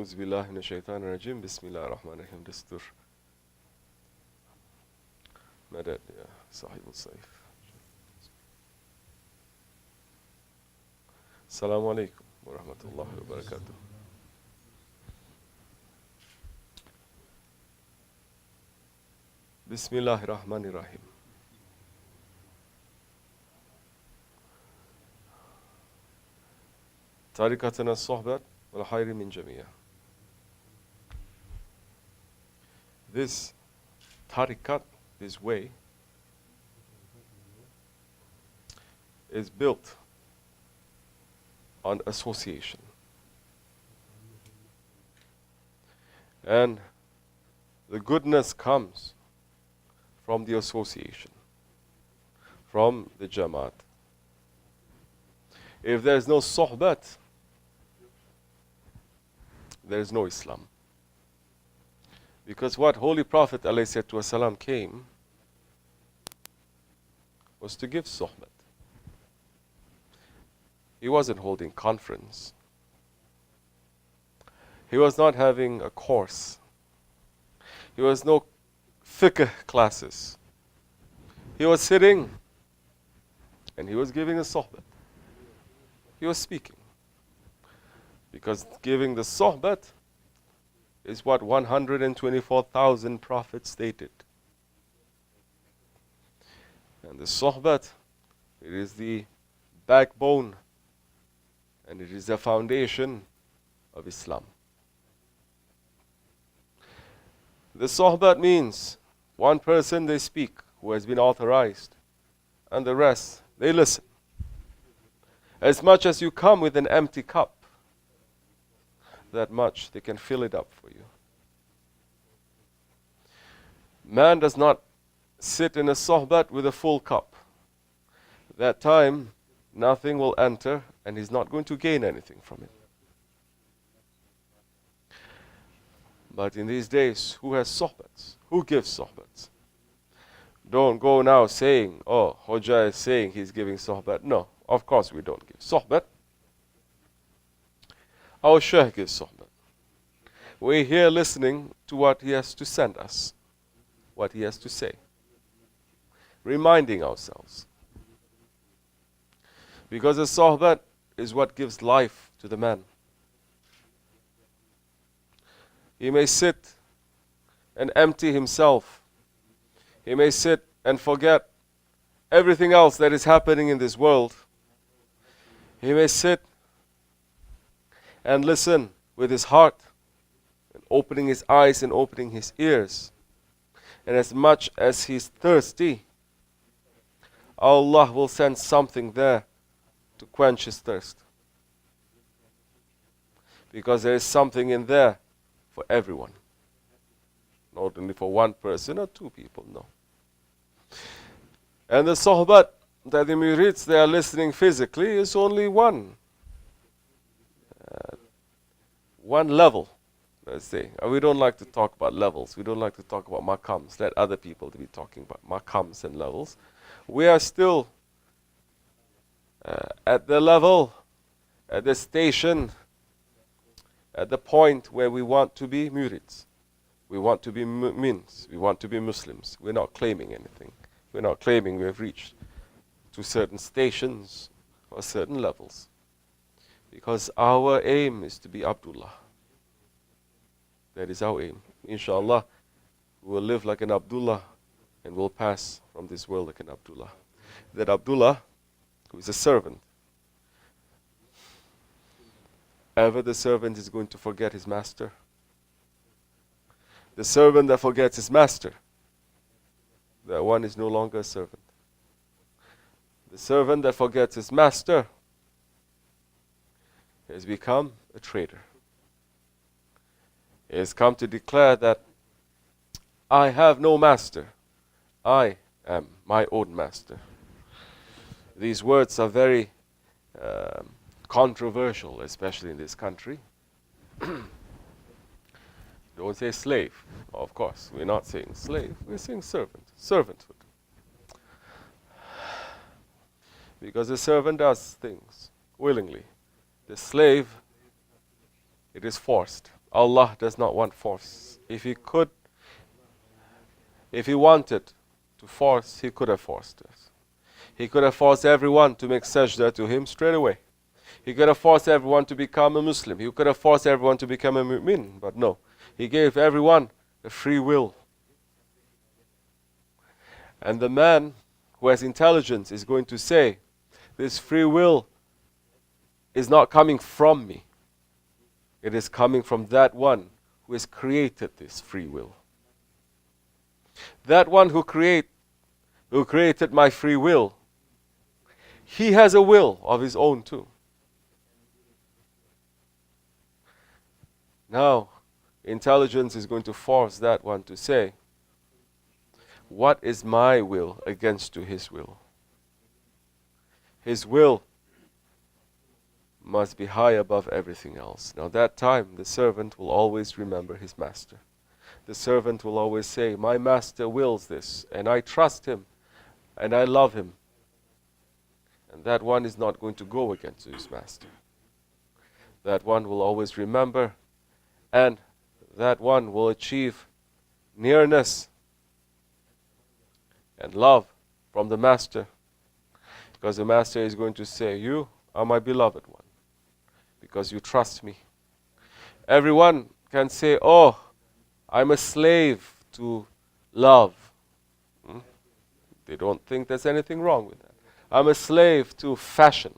أعوذ بالله من الشيطان الرجيم بسم الله الرحمن الرحيم دستور مدد يا صاحب الصيف. السلام عليكم ورحمة الله وبركاته. بسم الله الرحمن الرحيم. طريقتنا الصحبة والخير من جميع. This tariqat, this way, is built on association. And the goodness comes from the association, from the Jamaat. If there is no sohbat, there is no Islam. Because what Holy Prophet ﷺ came was to give sohbat. He wasn't holding conference. He was not having a course. He was no fiqh classes. He was sitting and he was giving a sohbat. He was speaking. Because giving the sohbat is what 124,000 prophets stated. And the sohbat, it is the backbone and it is the foundation of Islam. The sohbat means one person they speak who has been authorized and the rest they listen. As much as you come with an empty cup, that much they can fill it up for you. Man does not sit in a sohbat with a full cup. That time, nothing will enter and he's not going to gain anything from it. But in these days, who has sohbats? Who gives sohbats? Don't go now saying, oh, Hoja is saying he's giving sohbat. No, of course we don't give sohbat. Our Shaykh gives sohbat. We're here listening to what he has to send us, what he has to say, reminding ourselves. Because the sohbat is what gives life to the man. He may sit and empty himself. He may sit and forget everything else that is happening in this world. He may sit and listen with his heart, and opening his eyes and opening his ears. And as much as he's thirsty, Allah will send something there to quench his thirst. Because there is something in there for everyone. Not only for one person or two people, no. And the sohbat that the murids they are listening physically is only one level, let's say. We don't like to talk about levels. We don't like to talk about maqams. Let other people be talking about maqams and levels. We are still at the level, at the station, at the point where we want to be murids. We want to be mu'mins. We want to be Muslims. We're not claiming anything. We're not claiming we have reached to certain stations or certain levels. Because our aim is to be Abdullah. That is our aim. Inshallah, we will live like an Abdullah and will pass from this world like an Abdullah. That Abdullah, who is a servant, ever the servant is going to forget his master. The servant that forgets his master, that one is no longer a servant. The servant that forgets his master has become a traitor. He has come to declare that I have no master. I am my own master. These words are very controversial, especially in this country. Don't say slave. Of course, we're not saying slave. We're saying servant. Servanthood. Because the servant does things willingly. The slave, it is forced. Allah does not want force. If He wanted to force, He could have forced us. He could have forced everyone to make sajda to Him straight away. He could have forced everyone to become a Muslim. He could have forced everyone to become a mu'min. But no, He gave everyone a free will. And the man who has intelligence is going to say, this free will is not coming from me. It is coming from that one who has created this free will. That one who created my free will, he has a will of his own too. Now, intelligence is going to force that one to say, what is my will against to his will? His will must be high above everything else. Now that time, the servant will always remember his master. The servant will always say, my master wills this, and I trust him, and I love him. And that one is not going to go against his master. That one will always remember, and that one will achieve nearness and love from the master. Because the master is going to say, you are my beloved one, because you trust me. Everyone can say, oh, I'm a slave to love. They don't think there's anything wrong with that. I'm a slave to fashion.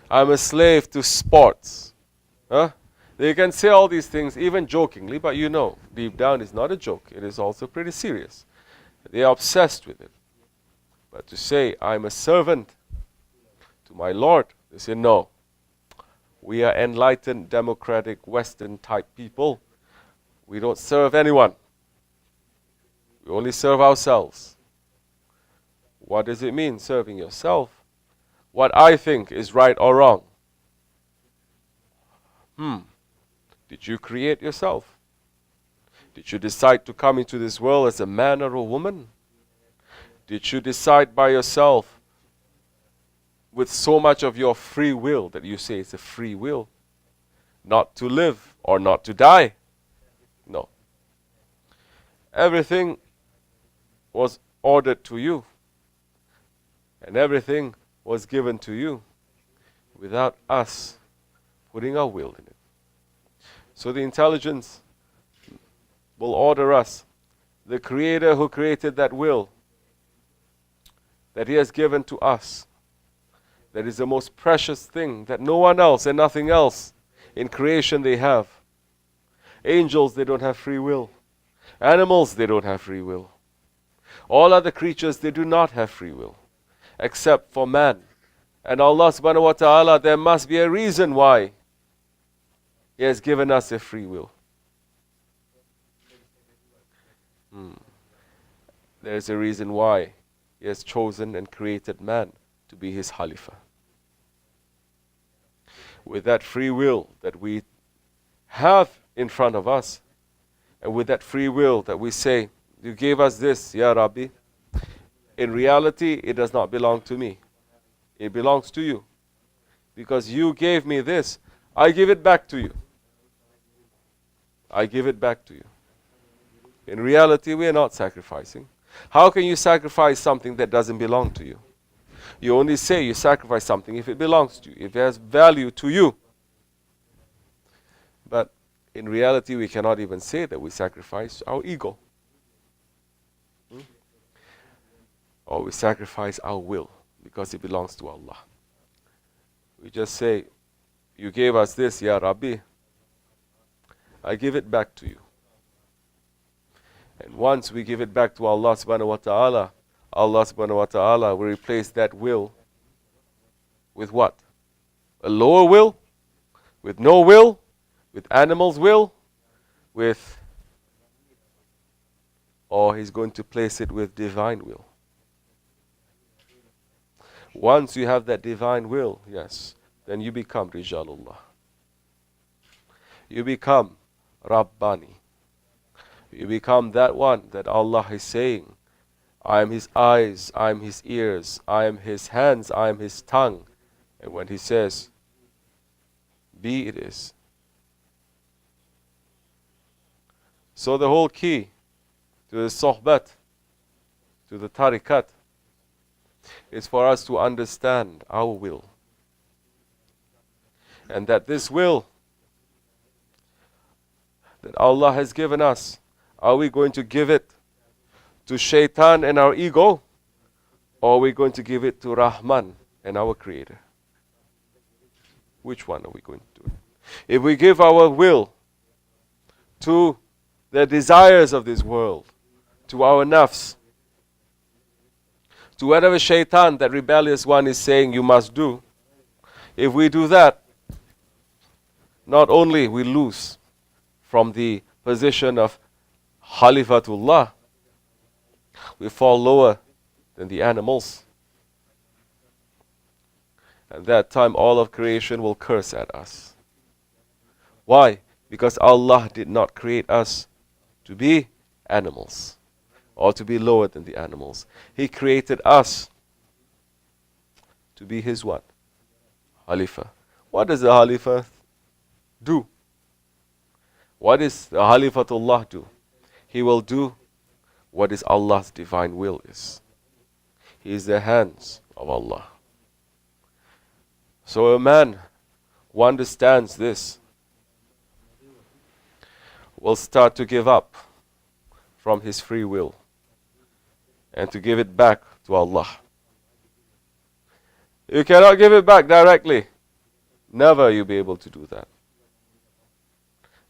I'm a slave to sports. They can say all these things, even jokingly, but you know, deep down it's not a joke. It is also pretty serious. They are obsessed with it. But to say, I'm a servant to my Lord, they say, no. We are enlightened, democratic, Western type people. We don't serve anyone. We only serve ourselves. What does it mean, serving yourself? What I think is right or wrong. Did you create yourself? Did you decide to come into this world as a man or a woman? Did you decide by yourself with so much of your free will that you say it's a free will, not to live or not to die? No. Everything was ordered to you, and everything was given to you without us putting our will in it. So the intelligence will order us. The Creator who created that will that He has given to us, that is the most precious thing that no one else and nothing else in creation they have. Angels, they don't have free will. Animals, they don't have free will. All other creatures, they do not have free will, except for man. And Allah subhanahu wa ta'ala, there must be a reason why He has given us a free will. There is a reason why He has chosen and created man to be His Khalifa. With that free will that we have in front of us, and with that free will that we say, you gave us this, Ya Rabbi. In reality, it does not belong to me. It belongs to you. Because you gave me this, I give it back to you. I give it back to you. In reality, we are not sacrificing. How can you sacrifice something that doesn't belong to you? You only say you sacrifice something if it belongs to you, if it has value to you. But in reality, we cannot even say that we sacrifice our ego. Or we sacrifice our will because it belongs to Allah. We just say, you gave us this, Ya Rabbi. I give it back to you. And once we give it back to Allah subhanahu wa ta'ala, Allah subhanahu wa ta'ala will replace that will with what? A lower will? With no will? With animals' will? Or He's going to place it with divine will. Once you have that divine will, yes, then you become Rijalullah. You become Rabbani. You become that one that Allah is saying, I am His eyes, I am His ears, I am His hands, I am His tongue. And when He says, be, it is. So the whole key to the sohbat, to the tariqat, is for us to understand our will. And that this will that Allah has given us, are we going to give it to shaitan and our ego, or are we going to give it to Rahman and our Creator? Which one are we going to do? If we give our will to the desires of this world, to our nafs, to whatever shaitan, that rebellious one, is saying you must do, if we do that, not only we lose from the position of Khalifatullah, we fall lower than the animals. At that time, all of creation will curse at us. Why? Because Allah did not create us to be animals or to be lower than the animals. He created us to be His what? Khalifa. What does the Khalifa do? What is the Khalifatullah do? He will do what is Allah's divine will is. He is the hands of Allah. So a man who understands this will start to give up from his free will and to give it back to Allah. You cannot give it back directly. Never you'll be able to do that.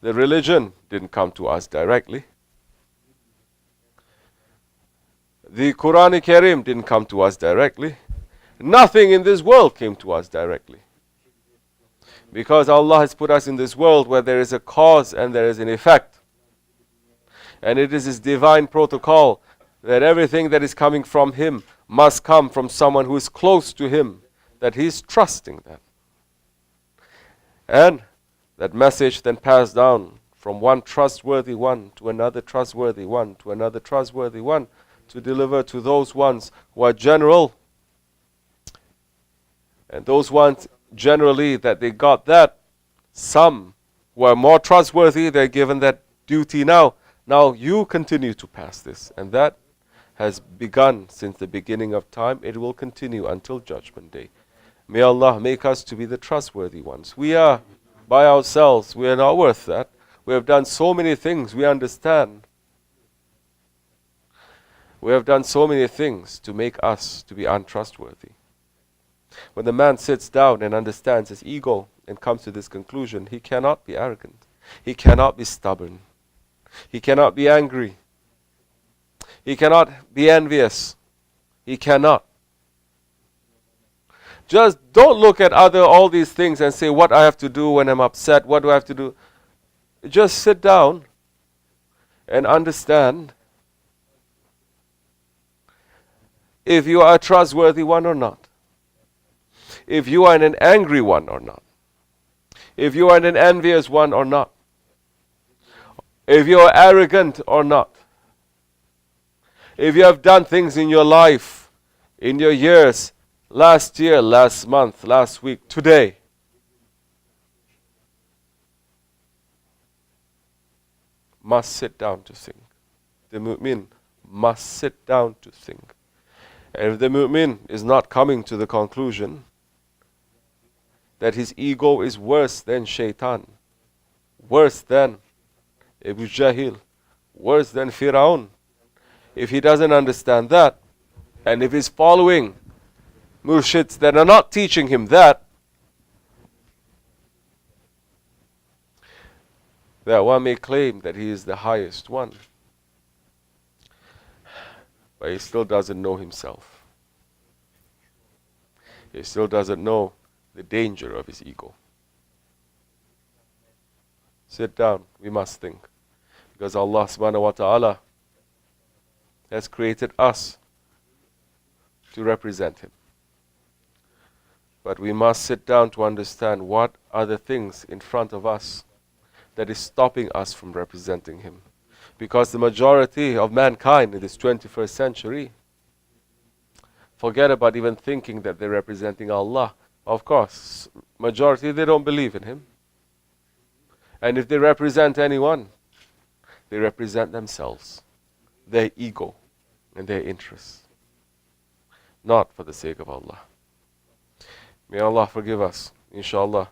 The religion didn't come to us directly. The Quran Karim didn't come to us directly. Nothing in this world came to us directly. Because Allah has put us in this world where there is a cause and there is an effect. And it is His divine protocol that everything that is coming from Him must come from someone who is close to Him, that He is trusting that. And that message then passed down from one trustworthy one to another trustworthy one to another trustworthy one to deliver to those ones who are general. And those ones generally that they got that, some who are more trustworthy, they're given that duty now. Now you continue to pass this. And that has begun since the beginning of time. It will continue until Judgment Day. May Allah make us to be the trustworthy ones. We are by ourselves. We are not worth that. We have done so many things. We understand. We have done so many things to make us to be untrustworthy. When the man sits down and understands his ego and comes to this conclusion, he cannot be arrogant. He cannot be stubborn. He cannot be angry. He cannot be envious. He cannot. Just don't look at all these things and say, what I have to do when I'm upset, what do I have to do? Just sit down and understand if you are a trustworthy one or not. If you are an angry one or not. If you are an envious one or not. If you are arrogant or not. If you have done things in your life, in your years, last year, last month, last week, today. Must sit down to think. The mu'min must sit down to think. And if the mu'min is not coming to the conclusion that his ego is worse than shaitan, worse than Abu Jahil, worse than Firaun, if he doesn't understand that, and if he's following murshids that are not teaching him that one may claim that he is the highest one, but he still doesn't know himself. He still doesn't know the danger of his ego. Sit down, we must think. Because Allah subhanahu wa ta'ala has created us to represent Him. But we must sit down to understand what are the things in front of us that is stopping us from representing Him. Because the majority of mankind in this 21st century forget about even thinking that they're representing Allah. Of course, majority, they don't believe in Him. And if they represent anyone, They represent themselves, their ego, and their interests, not for the sake of Allah. May Allah forgive us, inshallah,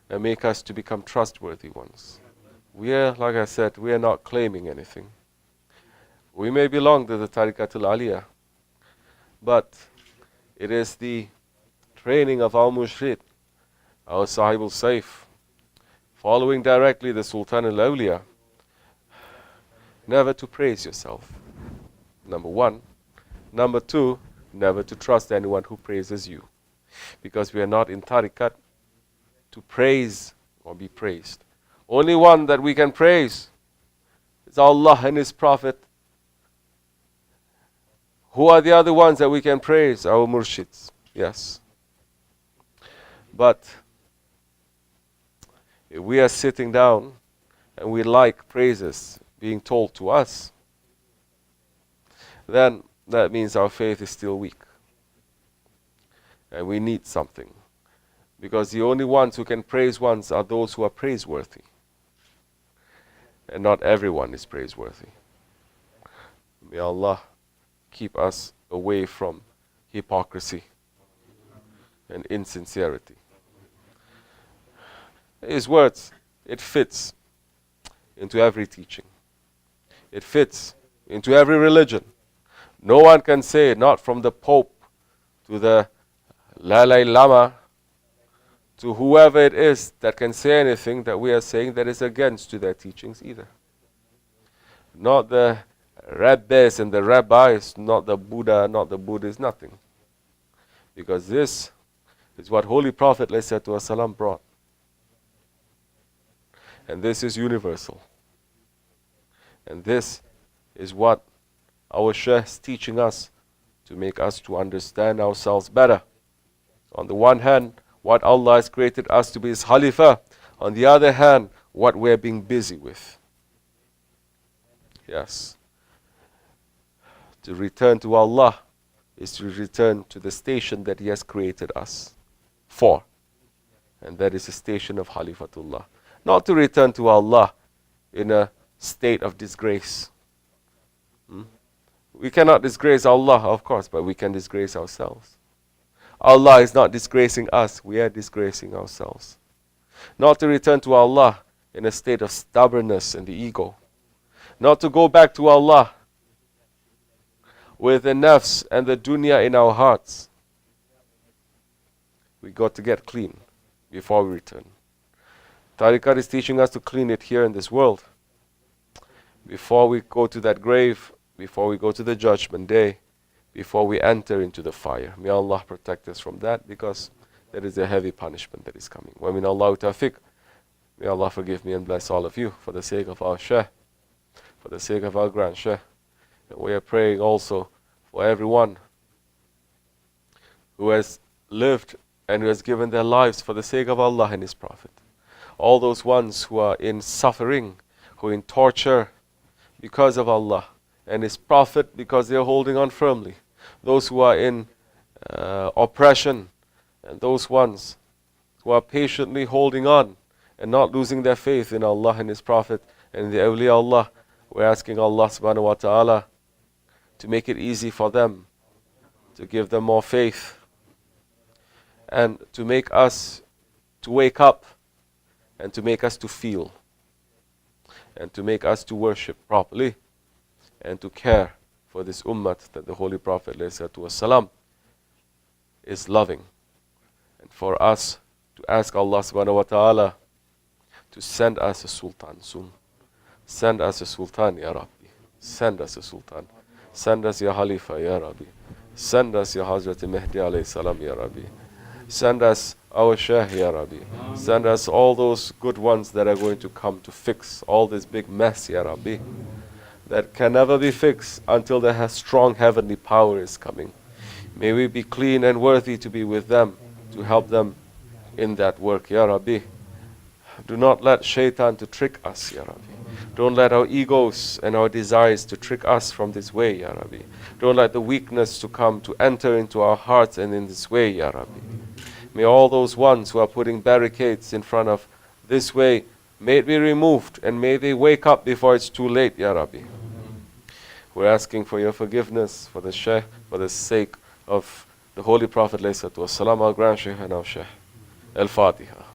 and make us to become trustworthy ones. We are, like I said, we are not claiming anything. We may belong to the Tariqatul Aliyah, but it is the training of our Murshid, our Sahibul Saif, following directly the Sultan al-Awliya, never to praise yourself, number one. Number two, never to trust anyone who praises you. Because we are not in tariqat to praise or be praised. Only one that we can praise is Allah and His Prophet. Who are the other ones that we can praise? Our murshids, yes. But if we are sitting down and we like praises being told to us, then that means our faith is still weak. And we need something. Because the only ones who can praise ones are those who are praiseworthy. And not everyone is praiseworthy. May Allah keep us away from hypocrisy and insincerity. His words, it fits into every teaching. It fits into every religion. No one can say, not from the Pope to the Dalai Lama, to whoever it is that can say anything that we are saying that is against to their teachings either. Not the rabbis and the rabbis, not the Buddha, not the Buddhists, nothing. Because this is what Holy Prophet ﷺ brought. And this is universal. And this is what our Shaykh is teaching us to make us to understand ourselves better. On the one hand, what Allah has created us to be His Khalifa. On the other hand, what we're being busy with. Yes. To return to Allah is to return to the station that He has created us for. And that is the station of Khalifatullah. Not to return to Allah in a state of disgrace. We cannot disgrace Allah, of course, but we can disgrace ourselves. Allah is not disgracing us, we are disgracing ourselves. Not to return to Allah in a state of stubbornness and the ego. Not to go back to Allah with the nafs and the dunya in our hearts. We got to get clean before we return. Tariqat is teaching us to clean it here in this world. Before we go to that grave, before we go to the judgment day, before we enter into the fire. May Allah protect us from that, because that is a heavy punishment that is coming. Wa min Allahu tawfiq. May Allah forgive me and bless all of you for the sake of our Shaykh, for the sake of our grand Shaykh. And we are praying also for everyone who has lived and who has given their lives for the sake of Allah and His Prophet. All those ones who are in suffering, who are in torture because of Allah and His Prophet, because they are holding on firmly. Those who are in oppression, and those ones who are patiently holding on and not losing their faith in Allah and His Prophet and the awliya Allah. We're asking Allah subhanahu wa ta'ala to make it easy for them, to give them more faith, and to make us to wake up, and to make us to feel, and to make us to worship properly, and to care for this ummah that the Holy Prophet ﷺ is loving. And for us to ask Allah subhanahu wa ta'ala to send us a sultan soon. Send us a sultan, Ya Rabbi. Send us a sultan. Send us Ya Khalifa, Ya Rabbi. Send us Ya Hazrat Mahdi alayhi salam, Ya Rabbi. Send us our Shaykh, Ya Rabbi. Send us all those good ones that are going to come to fix all this big mess, Ya Rabbi, that can never be fixed until the strong heavenly power is coming. May we be clean and worthy to be with them, to help them in that work, Ya Rabbi. Do not let shaitan to trick us, Ya Rabbi. Don't let our egos and our desires to trick us from this way, Ya Rabbi. Don't let the weakness to come to enter into our hearts and in this way, Ya Rabbi. May all those ones who are putting barricades in front of this way May it be removed, and may they wake up before it's too late, Ya Rabbi. We're asking for your forgiveness for the Shaykh, for the sake of the Holy Prophet, our grand Shaykh and our Shaykh. Al-Fatiha.